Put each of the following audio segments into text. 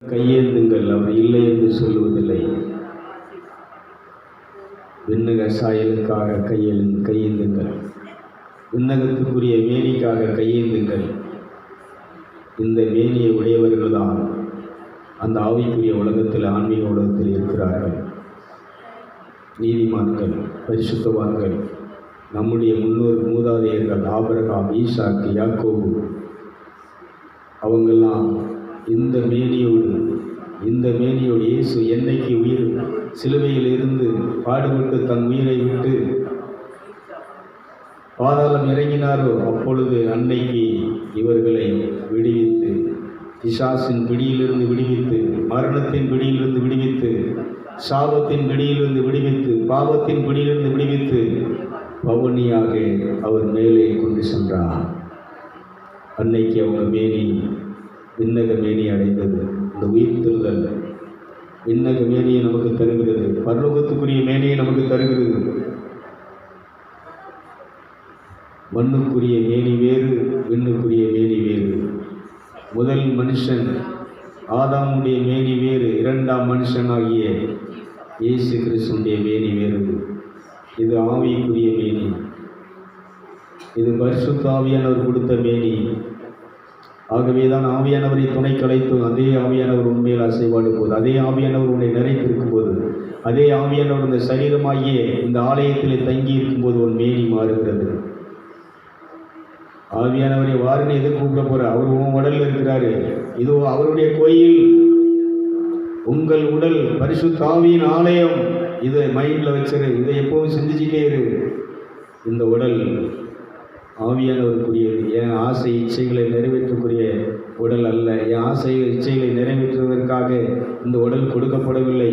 கையேந்துங்கள், அவர் இல்லை என்று சொல்லுவதில்லை. விண்ணக சாயலுக்காக கையேந்துங்கள், விண்ணகத்துக்குரிய மேனிக்காக கையேந்துங்கள். இந்த மேனியை உடையவர்கள் தான் அந்த ஆவிக்குரிய உலகத்தில், ஆன்மீக உலகத்தில் இருக்கிறார்கள். நீதிமான்கள், பரிசுத்தவான்கள், நம்முடைய மூதாதையர்கள் ஆபிரகாம், ஈசாக்கு, யாக்கோபு, அவங்கெல்லாம் இந்த மேனியோடு இயேசு என்னைக்கு சிலுவையில் இருந்து பாடுபட்டு தன் உயிரை விட்டு பாதாளம் இறங்கினாரோ அப்பொழுது அன்னைக்கு இவர்களை விடுவித்து, பிசாசின் பிடியிலிருந்து விடுவித்து, மரணத்தின் பிடியிலிருந்து விடுவித்து, சாபத்தின் பிடியிலிருந்து விடுவித்து, பாவத்தின் பிடியிலிருந்து விடுவித்து பவனியாக அவர் மேலே கொண்டு சென்றார். அன்னைக்கு அவங்க மேனி விண்ணக மேனி அடைந்தது. இந்த உயிர்த்தெழுதல் விண்ணக மேனியை நமக்கு தருகிறது, பரலோகத்துக்குரிய மேனியை நமக்கு தருகிறது. மண்ணுக்குரிய மேனி வேறு, விண்ணுக்குரிய மேனி வேறு. முதல் மனுஷன் ஆதாமுடைய மேனி வேறு, இரண்டாம் மனுஷனாகிய இயேசு கிறிஸ்துடைய மேனி வேறு. இது ஆவிக்குரிய மேனி, இது பரிசுத்த ஆவியானவர் கொடுத்த மேனி. ஆகவேதான் ஆவியானவரை துணை கலைத்தும் அதே ஆவியானவர் உண்மையில் அசைவாடு போது, அதே ஆவியானவர் உன்னை நிறைத்திருக்கும் போது, அதே ஆவியானவர் இந்த சரீரமாகிய இந்த ஆலயத்தில் தங்கி இருக்கும் போது உன் மேனி மாறுகிறது. ஆவியானவரை வாருன்னு எது கூப்பிட போற? அவர் உன் உடல்ல இருக்கிறாரு. இது அவருடைய கோயில், உங்கள் உடல் பரிசுத்த ஆவியின் ஆலயம். இதை மைண்டில் வச்சிரு, இதை எப்பவும் சிந்திச்சுட்டே இரு. இந்த உடல் ஆவியானவருக்குரியது. என் ஆசை இச்சைகளை நிறைவேற்றக்கூடிய உடல் அல்ல. என் ஆசை இச்சைகளை நிறைவேற்றுவதற்காக இந்த உடல் கொடுக்கப்படவில்லை.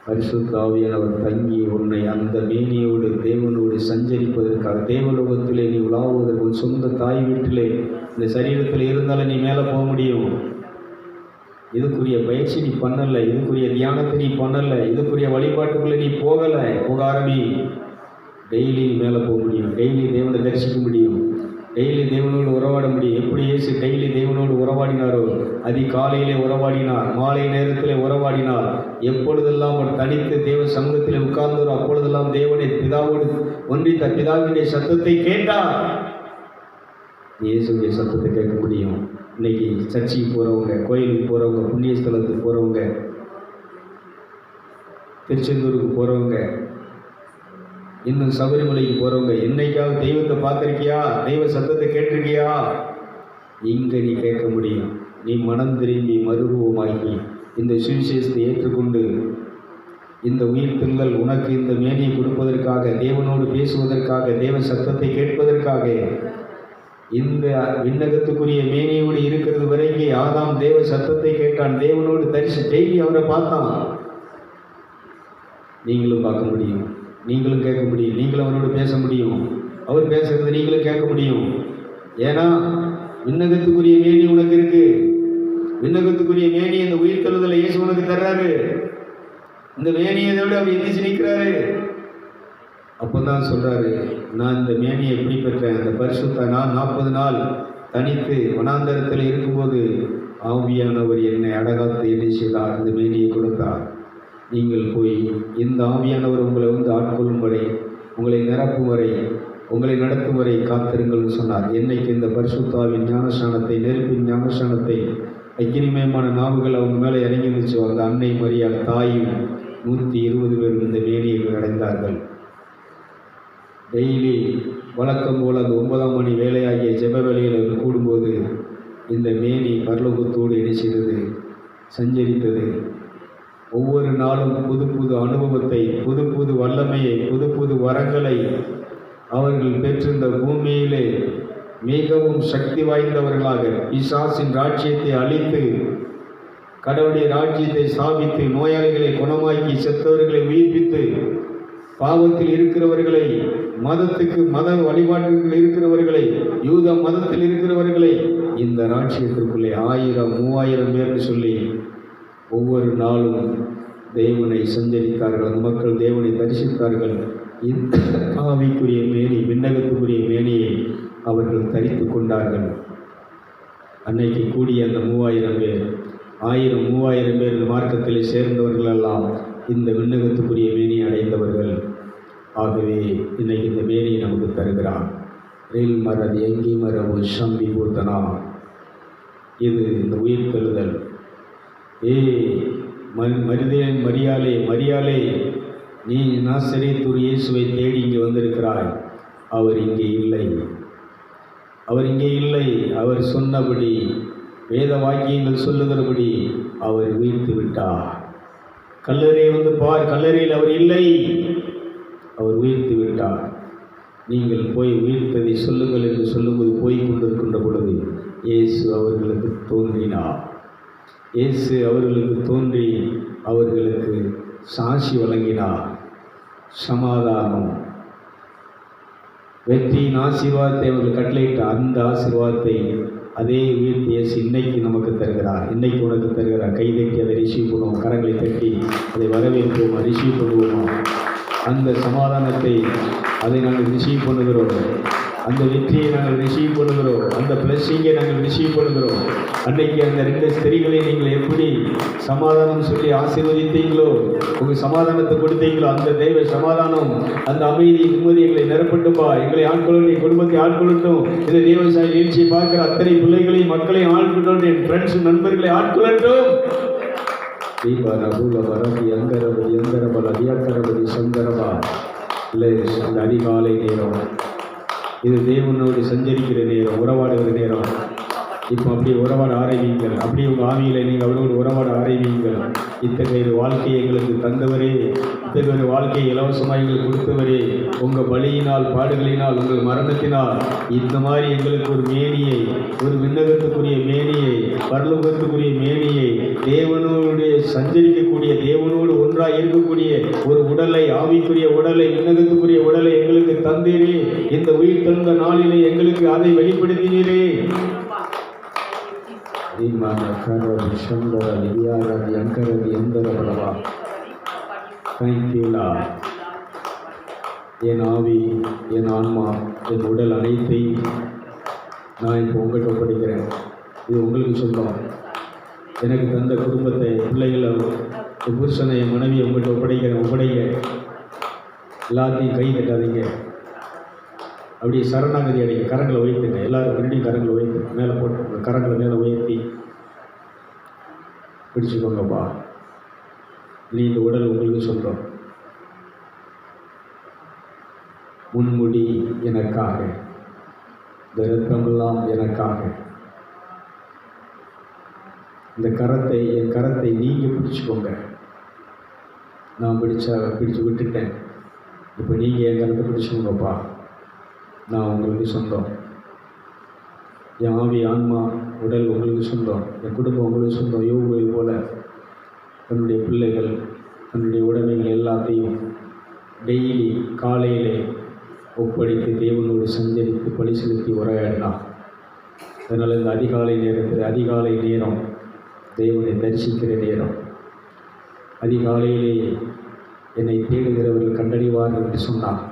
பரிசுத்த ஆவியானவர் தங்கி உன்னை அந்த மேனியோடு தேவனோடு சஞ்சரிப்பதற்காக, தேவலோகத்திலே நீ உலாவுவதற்கு, உன் சொந்த தாய் வீட்டிலே இந்த சரீரத்தில் இருந்தாலும் நீ மேலே போக முடியும். இதுக்குரிய பயிற்சி நீ பண்ணலை, இதுக்குரிய தியானத்தை நீ பண்ணலை, இதுக்குரிய வழிபாட்டுக்குள்ளே நீ போக ஆரம்பி. டெய்லி நீ மேலே போக முடியும், டெய்லி தேவனை தரிசிக்க முடியும், டெய்லி தேவனோடு உறவாட முடியும். எப்படி இயேசு டெய்லி தேவனோடு உறவாடினாரோ, அதிகாலையிலே உறவாடினார், மாலை நேரத்திலே உறவாடினார். எப்பொழுதெல்லாம் அவர் தனித்து தேவ சமூகத்தில் உட்கார்ந்தாரோ அப்பொழுதெல்லாம் தேவனை பிதாவோடு ஒன்றித்த பிதாவினுடைய சத்தத்தை கேட்டார். இயேசுடைய சத்தத்தை கேட்க முடியும். இன்னைக்கு சர்ச்சைக்கு போகிறவங்க, கோயிலுக்கு போகிறவங்க, புண்ணிய ஸ்தலத்துக்கு போகிறவங்க, திருச்செந்தூருக்கு போகிறவங்க, இன்னும் சபரிமலைக்கு போகிறவங்க, என்னைக்காவது தெய்வத்தை பார்த்துருக்கியா? தெய்வ சத்தத்தை கேட்டிருக்கியா? இங்கே நீ கேட்க முடியும். நீ மனம் திரும்பி மறுரூபமாகி இந்த சுவிசேஷத்தை ஏற்றுக்கொண்டு இந்த உயிர்த்தெழுதல் உனக்கு இந்த மேனியை கொடுப்பதற்காக, தேவனோடு பேசுவதற்காக, தேவ சத்தத்தை கேட்பதற்காக, இந்த விண்ணகத்துக்குரிய மேனியோடு இருக்கிறது வரைக்கும் ஆதாம் தேவ சத்தத்தை கேட்டான், தேவனோடு டெய்லி அவரை பார்த்தான். நீங்களும் பார்க்க முடியும், நீங்களும் கேட்க முடியும், நீங்களும் அவரோடு பேச முடியும், அவர் பேசுறது நீங்களும் கேட்க முடியும். ஏன்னா விண்ணகத்துக்குரிய மேனி உனக்கு இருக்கு. விண்ணகத்துக்குரிய மேனி இந்த உயிர்த்தெழுதலை இயேசு உனக்கு தர்றாரு. இந்த மேனியை விட அவர் எந்திரிச்சு நிற்கிறாரு. அப்போதான் சொல்றாரு, நான் இந்த மேனியை எப்படி பெற்றேன்? அந்த பரிசுத்த நான் 40 நாள் தனித்து வனாந்தரத்தில் இருக்கும்போது ஆவியானவர் என்னை அடகாத்து என்ன செய்தார்? இந்த மேனியை கொடுத்தார். நீங்கள் போய் இந்த ஆவியானவர் உங்களை ஆட்கொள்ளும் வரை, உங்களை நிரப்பும் வரை, உங்களை நடத்தும் வரை காத்திருங்கள் சொன்னார். என்னைக்கு இந்த பரிசுத்தாவின் ஞானஸ்நானத்தை, நெருப்பின் ஞானஸ்நானத்தை, அக்கினிமயமான நாவுகள் அவங்க மேலே இறங்கி வந்துச்சு, அந்த அன்னை மரியாள் தாயும் 120 பேரும் இந்த மேனியை அடைந்தார்கள். டெய்லி வழக்கம் போல் அந்த 9ஆம் மணி வேலையாகிய ஜெப வேலையில் அவர் கூடும்போது இந்த மேனி பரலோகத்தோடு இணைச்சிருது, சஞ்சரித்தது. ஒவ்வொரு நாளும் புது புது அனுபவத்தை, புது புது வல்லமையை, புது புது வரங்களை அவர்கள் பெற்றிருந்த பூமியிலே மிகவும் சக்தி வாய்ந்தவர்களாக பிசாசின் ராஜ்யத்தை அழித்து கடவுளுடைய ராஜ்யத்தை ஸ்தாபித்து, நோயாளிகளை குணமாக்கி, செத்தவர்களை உயிர்ப்பித்து, பாவத்தில் இருக்கிறவர்களை, மத வழிபாட்டுகள் இருக்கிறவர்களை, யூத மதத்தில் இருக்கிறவர்களை இந்த ராஜ்யத்திற்குள்ளே 1000 3000 பேர்னு சொல்லி ஒவ்வொரு நாளும் தேவனை சஞ்சரித்தார்கள். அந்த மக்கள் தேவனை தரிசித்தார்கள். இந்த ஆவிக்குரிய மேனி, விண்ணகத்துக்குரிய மேனியை அவர்கள் தரித்து கொண்டார்கள். அன்னைக்கு கூடிய அந்த 3000 பேர் 1000 3000 பேர் இந்த மார்க்கத்தில் சேர்ந்தவர்கள் எல்லாம் இந்த விண்ணகத்துக்குரிய மேனியை அடைந்தவர்கள். ஆகவே இன்னைக்கு இந்த மேனியை நமக்கு தருகிறார். ரயில் மரது எங்கி மரபு சம்பி பூத்தனா, இது இந்த உயிர் தருதல். மரியாளே மரியாளே, நீ நாசரேத்தூர் இயேசுவை தேடி இங்கே வந்திருக்கிறாய். அவர் இங்கே இல்லை, அவர் இங்கே இல்லை. அவர் சொன்னபடி, வேத வாக்கியங்கள் சொல்லுகிறபடி அவர் உயிர்த்து விட்டார். கல்லறை வந்து பார், கல்லறையில் அவர் இல்லை, அவர் உயிர்த்து விட்டார். நீங்கள் போய் உயிர்த்ததை சொல்லுங்கள் என்று சொல்லும்போது போய் கொண்டிருக்கின்ற பொழுது இயேசு அவர்களுக்கு தோன்றினார். இயேசு அவர்களுக்கு தோன்றி அவர்களுக்கு சாட்சி வழங்கினார். சமாதானம், வெற்றியின் ஆசீர்வாதத்தை அவர்கள் கட்டளையிட்ட அந்த ஆசீர்வாதத்தை அதே உயிர்த்து இயேசு இன்னைக்கு நமக்கு தருகிறார். இன்னைக்கு உனக்கு தருகிறார். கை தட்டி அதை ரிசீவ் பண்ணுவோம். கரங்களை தட்டி அதை வரவேற்போமா, ரிசீவ் பண்ணுவோமா? அந்த சமாதானத்தை அதை நாங்கள் ரிசீவ் பண்ணுகிறோம். அந்த வெற்றியை நாங்கள் ரிசீவ் பண்ணுகிறோம். அந்த பிளஸ்ஸிங்கை நாங்கள் ரிசீவ் பண்ணுகிறோம். அன்றைக்கி அந்த 2 ஸ்திரீகளை நீங்கள் எப்படி சமாதானம் சொல்லி ஆசீர்வதித்தீங்களோ, உங்கள் சமாதானத்தை கொடுத்தீங்களோ, அந்த தெய்வ சமாதானம், அந்த அமைதி, நிம்மதி எங்களை நிரப்பட்டும்பா. எங்களை ஆட்கொள்ளட்டும், குடும்பத்தை ஆட்கொள்ளட்டும். இந்த தேவசாய நிகழ்ச்சியை பார்க்கிற அத்தனை பிள்ளைகளையும் மக்களையும் ஆட்கொள்ளட்டும். என் ஃப்ரெண்ட்ஸ் நண்பர்களை ஆட்கொள்ளட்டும். தீபரபுல வரதி அந்தரபதி அந்தரபல அதியக்கரபதி சந்தரபா. இல்லை, அந்த அதிகாலை நேரம் இது தேவனோடு சஞ்சரிக்கிற நேரம், உறவாடுகிற நேரம். இப்போ அப்படியே உறவாட ஆரம்பிங்கள். அப்படியே உங்கள் ஆவியில் நீங்கள் அவரோடு உறவாட ஆரம்பிங்கள். இத்தகைய வாழ்க்கையை எங்களுக்கு தந்தவரே, இத்தகைய வாழ்க்கையை இலவசமாக எங்களுக்கு கொடுத்தவரே, உங்கள் பலியினால், பாடுகளினால், உங்கள் மரணத்தினால் இந்த மாதிரி எங்களுக்கு ஒரு மேனியை, ஒரு விண்ணகத்துக்குரிய மேனியை, பரலோகத்துக்குரிய மேனியை, தேவனோடு சஞ்சரிக்கக்கூடிய, தேவனோடு ஒன்றாக இருக்கக்கூடிய ஒரு உடலை, ஆவிக்குரிய உடலை, விண்ணகத்துக்குரிய உடலை எங்களுக்கு தந்தீரே. இந்த உயிர் தந்த நாளிலே எங்களுக்கு அதை வெளிப்படுத்தினீரே. என் ஆவி, என் ஆன்மா, என் உடல் அனைத்தையும் நான் இப்போ உங்கள்கிட்ட ஒப்படைக்கிறேன். இது உங்களுக்கு சொந்தம். எனக்கு தந்த குடும்பத்தை, பிள்ளைகளை, என் புருஷனை, என் மனைவியை உங்கள்கிட்ட ஒப்படைக்கிறேன். ஒப்படைங்க. எல்லாத்தையும் கை கட்டாதீங்க. அப்படியே சரணாகதி அடைங்க. கரங்களை உயர்த்துங்க. எல்லாரும் ரெண்டையும் கரங்களை உயர்த்து மேலே போட்டு கரங்களை மேலே உயர்த்தி பிடிச்சிக்கோங்கப்பா. நீ இந்த உடல் உங்களுக்கு சொல்கிறோம். முன்முடி எனக்காக, இந்த இரத்தமெல்லாம் எனக்காக. இந்த கரத்தை, என் கரத்தை நீங்கள் பிடிச்சிக்கோங்க. நான் பிடிச்சு விட்டுட்டேன். இப்போ நீங்கள் என் கரத்தை பிடிச்சிக்கோங்கப்பா. நான் உங்களுக்கு சொந்தம். என் ஆவி, ஆன்மா, உடல் உங்களுக்கு சொந்தம். என் குடும்பம் உங்களுக்கு சொந்தம். யோகுவை போல தன்னுடைய பிள்ளைகள், தன்னுடைய உடைமைகள் எல்லாத்தையும் டெய்லி காலையிலே ஒப்படைத்து தேவனோடு சஞ்சரித்து பலி செலுத்தி உரையாடினார். அதனால் இந்த அதிகாலை நேரத்தில், அதிகாலை நேரம் தேவனை தரிசிக்கிற நேரம். அதிகாலையிலே என்னை தேடுகிறவர்கள் கண்டறிவார்கள் என்று சொன்னார்.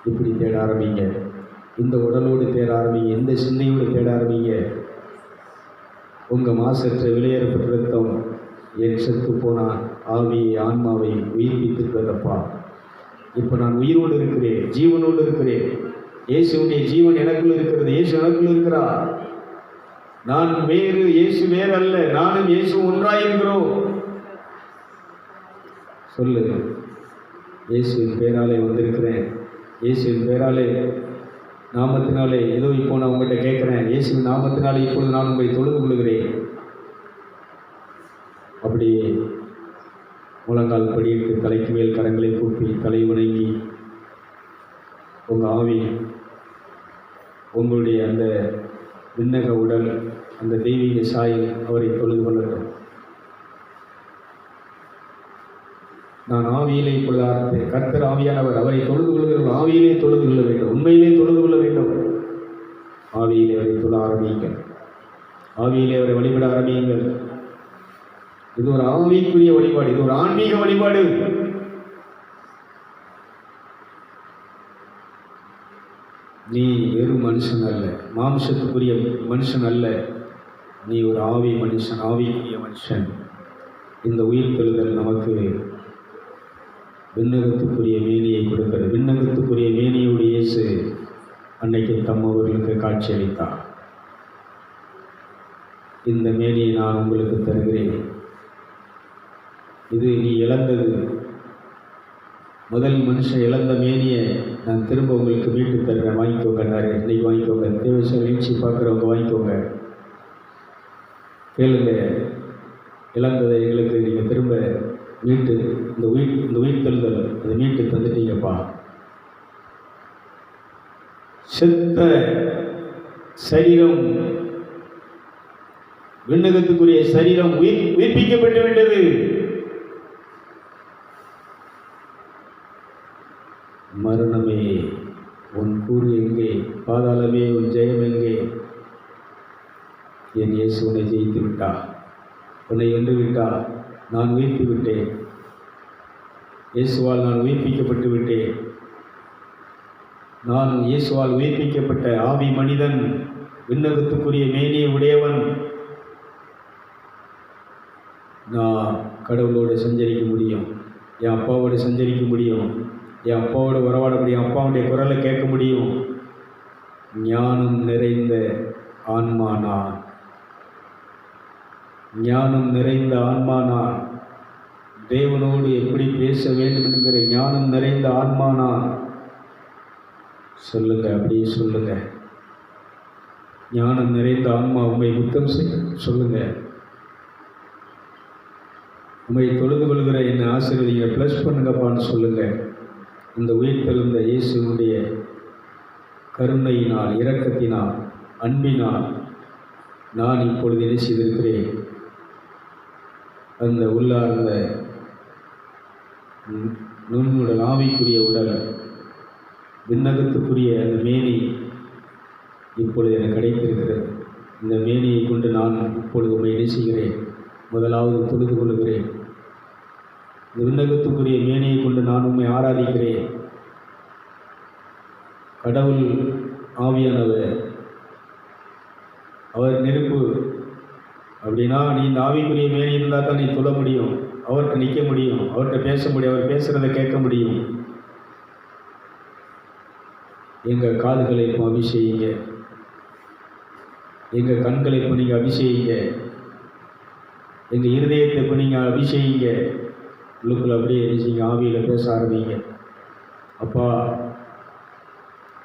இப்படி தேட ஆரம்பிங்க. இந்த உடலோடு தேட ஆரம்பிங்க. இந்த சிந்தையோடு தேட ஆரம்பிங்க. உங்கள் மாசற்ற விலையேறப்பட்ட ரத்தம் என் செத்து போனான் ஆவியை, ஆன்மாவை உயிர்ப்பித்திருக்கிறதப்பா. இப்போ நான் உயிரோடு இருக்கிறேன், ஜீவனோடு இருக்கிறேன். இயேசுடைய ஜீவன் எனக்குள் இருக்கிறது. இயேசு எனக்குள் இருக்கிறார். நான் வேறு, இயேசு வேறு அல்ல. நானும் இயேசு ஒன்றாயிருக்கிறோம். சொல்லு, இயேசுவின் பேராலே வந்திருக்கிறேன். இயேசுவின் பேராலே, நாமத்தினாலே. ஏதோ இப்போ நான் உங்கள்கிட்ட கேட்குறேன், இயேசுவின் நாமத்தினாலே இப்பொழுது நான் உங்களை தொழுது கொள்கிறேன். அப்படி முழங்கால் படியிட்டு தலைக்கு மேல் கரங்களை கூப்பி தலை வணங்கி உங்கள் ஆவி, உங்களுடைய அந்த விண்ணக உடல், அந்த தெய்வீக சாயல் அவரை தொழுது கொள்ளட்டும். நான் ஆவியிலே இப்பொழுது ஆரம்பித்தேன். கர்த்தர் ஆவியானவர், அவரை தொழுது கொள்கிறவர்கள் ஆவியிலே தொழுது கொள்ள வேண்டும், உண்மையிலே தொழுது கொள்ள வேண்டும். ஆவியிலே அவரை தொழ ஆரம்பியுங்கள். ஆவியிலே அவரை வழிபட ஆரம்பியுங்கள். இது ஒரு ஆவிக்குரிய வழிபாடு, இது ஒரு ஆன்மீக வழிபாடு. நீ வெறும் மனுஷன் அல்ல, மாம்சத்துக்குரிய மனுஷன் அல்ல. நீ ஒரு ஆவி மனுஷன், ஆவிக்குரிய மனுஷன். இந்த உயிர்த்தெழுதல் நமக்கு விண்ணகத்துக்குரிய மேனியை கொடுக்கிறது. விண்ணகத்துக்குரிய மேனியோடு இயேசு அன்னைக்கு தம்மவர்களுக்கு காட்சியளித்தார். இந்த மேனியை நான் உங்களுக்கு தருகிறேன். இது நீ இழந்தது. முதல் மனுஷன் இழந்த மேனியை நான் திரும்ப உங்களுக்கு மீட்டு தர்றேன், வாங்கிக்கோங்கன்னாரு. இன்னைக்கு வாங்கிக்கோங்க. தேவச நிகழ்ச்சி பார்க்குறவங்க வாங்கிக்கோங்க, கேளுங்க. இழந்ததை எங்களுக்கு நீங்கள் திரும்ப மீட்டு இந்த உயிர்த்தெழுதல் அதை மீட்டு தந்துட்டீங்கப்பா. செத்த சரீரம், விண்ணகத்துக்குரிய சரீரம் உயிர்ப்பிக்கப்பட்டு விட்டது. மரணமே உன் கூறு எங்கே? பாதாளமே உன் ஜெயம் எங்கே? என் இயேசு உன்னை ஜெயித்து விட்டா, உன்னை வென்று விட்டா. நான் உயிர்த்து விட்டேன். இயேசுவால் நான் உயிர்ப்பிக்கப்பட்டு விட்டேன். நான் இயேசுவால் உயிர்ப்பிக்கப்பட்ட ஆவி மனிதன், விண்ணகத்துக்குரிய மேனியை உடையவன். நான் கடவுளோடு சஞ்சரிக்க முடியும், என் அப்பாவோடு சஞ்சரிக்க முடியும், என் அப்பாவோட உறவாட முடியும், அப்பாவுடைய குரலை கேட்க முடியும். ஞானம் நிறைந்த ஆன்மா நான், ஞானம் நிறைந்த ஆன்மா நான். தேவனோடு எப்படி பேச வேண்டும் என்கிற ஞானம் நிறைந்த ஆன்மா நான். சொல்லுங்க, அப்படியே சொல்லுங்க. ஞானம் நிறைந்த ஆன்மா உண்மை முத்தம் சொல்லுங்க. உண்மை தொழுது கொள்கிற என்னை ஆசீர்வதிங்க, ப்ளஸ் பண்ணுங்கப்பான்னு சொல்லுங்க. இந்த உயிர்த்தெழுந்த இயேசுனுடைய கருணையினால், இரக்கத்தினால், அன்பினால் நான் இப்பொழுது என்ன செய்திருக்கிறேன்? அந்த உள்ளார்ந்த நுண்ணுடல், ஆவிக்குரிய உடல், விண்ணகத்துக்குரிய அந்த மேனி இப்பொழுது எனக்கு கிடைத்திருக்கிறது. இந்த மேனியை கொண்டு நான் இப்பொழுது உண்மை நேசிக்கிறேன். முதலாவது தொழுது கொள்கிறேன். இந்த விண்ணகத்துக்குரிய மேனியை கொண்டு நான் உண்மை ஆராதிக்கிறேன். கடவுள் ஆவியானவர், அவர் நெருப்பு. அப்படின்னா நீ இந்த ஆவிக்குரிய மேனி இருந்தால் தான் நீ தொழ முடியும், அவர்கிட்ட நிற்க முடியும், அவர்கிட்ட பேச முடியும், அவர் பேசுகிறத கேட்க முடியும். எங்கள் காதுகளை இப்போ அபிஷேகிங்க, எங்கள் கண்களை இப்போ நீங்கள் அபிஷேகிங்க, எங்கள் இருதயத்தை இப்போ நீங்கள் அபிஷேகிங்க. உள்ளுக்குள்ள அப்படியே நீங்கள் ஆவியில் பேச ஆரம்பிங்க. அப்பா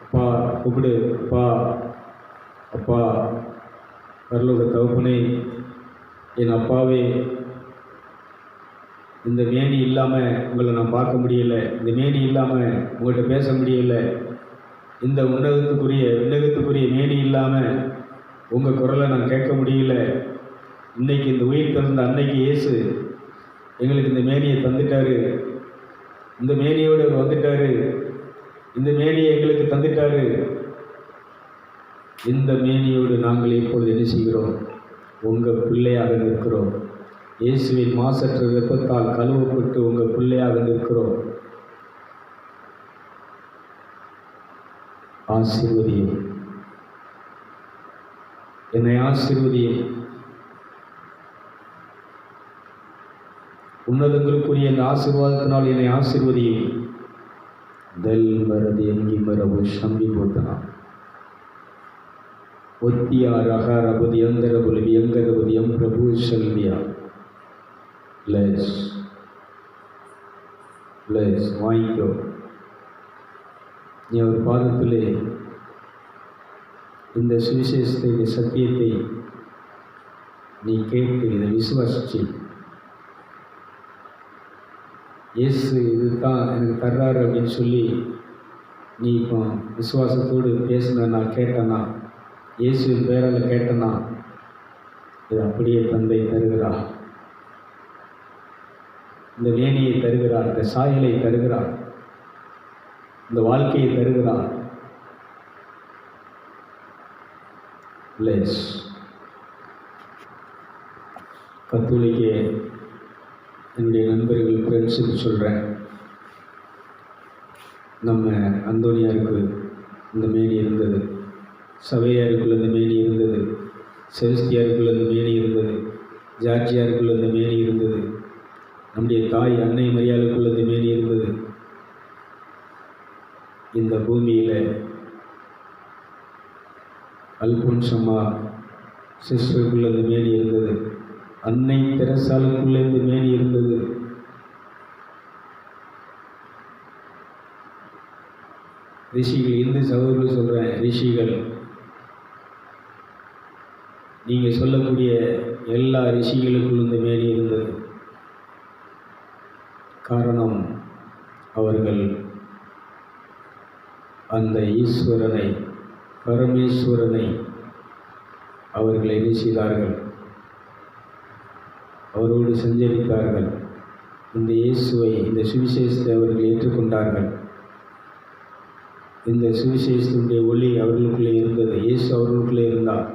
அப்பா கூப்பிடு, அப்பா அப்பா. பரலோக தகப்பனே, என் அப்பாவே, இந்த மேனி இல்லாமல் உங்களை நான் பார்க்க முடியலை, இந்த மேனி இல்லாமல் உங்கள்கிட்ட பேச முடியலை, இந்த விண்ணகத்துக்குரிய மேனி இல்லாமல் உங்கள் குரலை நான் கேட்க முடியல. இன்னைக்கு இந்த உயிர் திறந்த அன்னைக்கு இயேசு எங்களுக்கு இந்த மேனியை தந்துட்டாரு. இந்த மேனியோடு அவர் வந்துட்டாரு. இந்த மேனியை எங்களுக்கு தந்துட்டாரு. இந்த மேனியோடு நாங்கள் இப்பொழுது என்ன செய்கிறோம்? உங்கள் பிள்ளையாக நிற்கிறோம். இயேசுவின் மாசற்ற இரத்தத்தால் கழுவப்பட்டு உங்கள் பிள்ளையாக நிற்கிறோம். ஆசீர்வதியும், என்னை ஆசீர்வதியும். உன்னதங்களுக்குரிய இந்த ஆசீர்வாதத்தினால் என்னை ஆசீர்வதியும். தெல் மரது எங்கி மரபு சம்பி போத்தனா ஒத்தியார் அகாரபதி எந்தரபுல் எங்கரபதி எம் பிரபு செல்வியா லெஸ் வாங்கிக்கோ. நீ ஒரு பாதத்திலே இந்த சுவிசேஷத்தை, இந்த சத்தியத்தை நீ கேட்டு இதை விசுவாசிச்சு, இயேசு இதுதான் எனக்கு தர்றாரு அப்படின்னு சொல்லி நீ இப்போ விசுவாசத்தோடு பேசினா, கேட்டனா, இயேசுவின் பேரால் கேட்டனா, இது அப்படியே தந்தை தருகிறார். இந்த வேணியை தருகிறார், இந்த சாயலை தருகிறார், இந்த வாழ்க்கையை தருகிறார். லெஸ் கத்தோலிக்க என்னுடைய நண்பர்கள், ஃப்ரெண்ட்ஸுக்கு சொல்கிறேன், நம்ம அந்தோனியாருக்கு இந்த மேனி இருந்தது, சபையாருக்குள்ள இந்த மேனி இருந்தது. செபஸ்தியாருக்குள் அந்த மேனி இருந்தது, ஜார்ஜியாருக்குள் அந்த மேனி இருந்தது, நம்முடைய தாய் அன்னை மரியாளுக்குள் அந்த மேனி இருந்தது. இந்த பூமியில் அல்போன்சம்மா சிஸ்டருக்குள் அந்த மேனி இருந்தது, அன்னை தெரசாலுக்குள்ளே இந்த மேனி இருந்தது. ரிஷிகள், இந்து சகோதரர்கள் சொல்கிறேன், ரிஷிகள், நீங்கள் சொல்லக்கூடிய எல்லா ரிஷிகளுக்குள் இந்த மேனி இருந்தது. காரணம், அவர்கள் அந்த ஈஸ்வரனை, பரமேஸ்வரனை அவர்கள் என்ன செய்தார்கள்? அவரோடு சஞ்சரித்தார்கள். இந்த இயேசுவை, இந்த சுவிசேஷத்தை அவர்கள் ஏற்றுக்கொண்டார்கள். இந்த சுவிசேஷத்தினுடைய ஒளி அவர்களுக்குள்ளே இருந்தது. இயேசு அவர்களுக்குள்ளே இருந்தார்.